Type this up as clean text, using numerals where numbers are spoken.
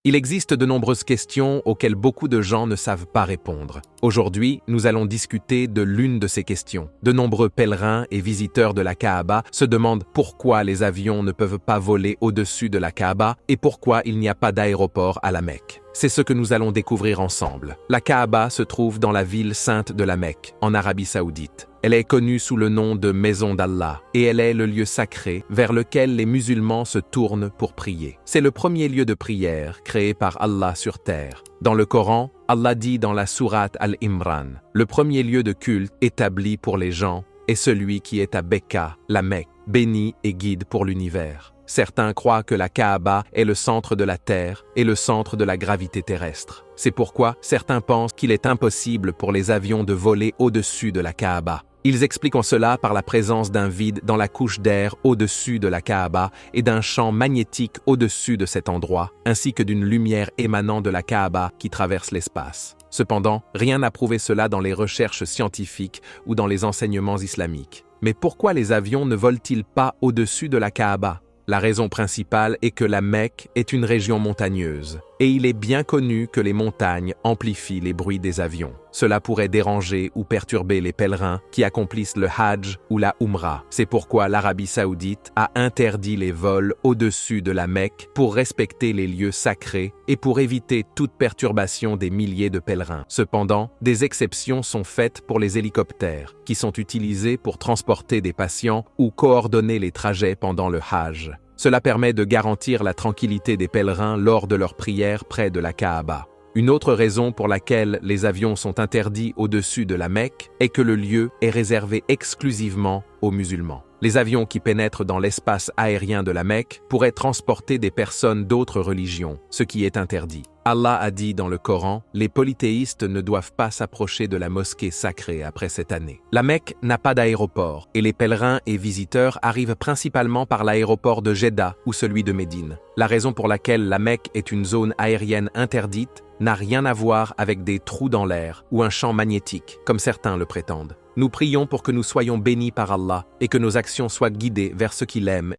Il existe de nombreuses questions auxquelles beaucoup de gens ne savent pas répondre. Aujourd'hui, nous allons discuter de l'une de ces questions. De nombreux pèlerins et visiteurs de la Kaaba se demandent pourquoi les avions ne peuvent pas voler au-dessus de la Kaaba et pourquoi il n'y a pas d'aéroport à la Mecque. C'est ce que nous allons découvrir ensemble. La Kaaba se trouve dans la ville sainte de la Mecque, en Arabie Saoudite. Elle est connue sous le nom de Maison d'Allah et elle est le lieu sacré vers lequel les musulmans se tournent pour prier. C'est le premier lieu de prière créé par Allah sur terre. Dans le Coran, Allah dit dans la sourate Al-Imran, le premier lieu de culte établi pour les gens est celui qui est à Bekka, la Mecque, béni et guide pour l'univers. Certains croient que la Kaaba est le centre de la Terre et le centre de la gravité terrestre. C'est pourquoi certains pensent qu'il est impossible pour les avions de voler au-dessus de la Kaaba. Ils expliquent en cela par la présence d'un vide dans la couche d'air au-dessus de la Kaaba et d'un champ magnétique au-dessus de cet endroit, ainsi que d'une lumière émanant de la Kaaba qui traverse l'espace. Cependant, rien n'a prouvé cela dans les recherches scientifiques ou dans les enseignements islamiques. Mais pourquoi les avions ne volent-ils pas au-dessus de la Kaaba ? La raison principale est que la Mecque est une région montagneuse, et il est bien connu que les montagnes amplifient les bruits des avions. Cela pourrait déranger ou perturber les pèlerins qui accomplissent le Hajj ou la Umrah. C'est pourquoi l'Arabie Saoudite a interdit les vols au-dessus de la Mecque pour respecter les lieux sacrés et pour éviter toute perturbation des milliers de pèlerins. Cependant, des exceptions sont faites pour les hélicoptères, qui sont utilisés pour transporter des patients ou coordonner les trajets pendant le Hajj. Cela permet de garantir la tranquillité des pèlerins lors de leurs prières près de la Kaaba. Une autre raison pour laquelle les avions sont interdits au-dessus de la Mecque est que le lieu est réservé exclusivement aux musulmans. Les avions qui pénètrent dans l'espace aérien de la Mecque pourraient transporter des personnes d'autres religions, ce qui est interdit. Allah a dit dans le Coran, les polythéistes ne doivent pas s'approcher de la mosquée sacrée après cette année. La Mecque n'a pas d'aéroport et les pèlerins et visiteurs arrivent principalement par l'aéroport de Jeddah ou celui de Médine. La raison pour laquelle la Mecque est une zone aérienne interdite n'a rien à voir avec des trous dans l'air ou un champ magnétique, comme certains le prétendent. Nous prions pour que nous soyons bénis par Allah et que nos actions soient guidées vers ce qu'il aime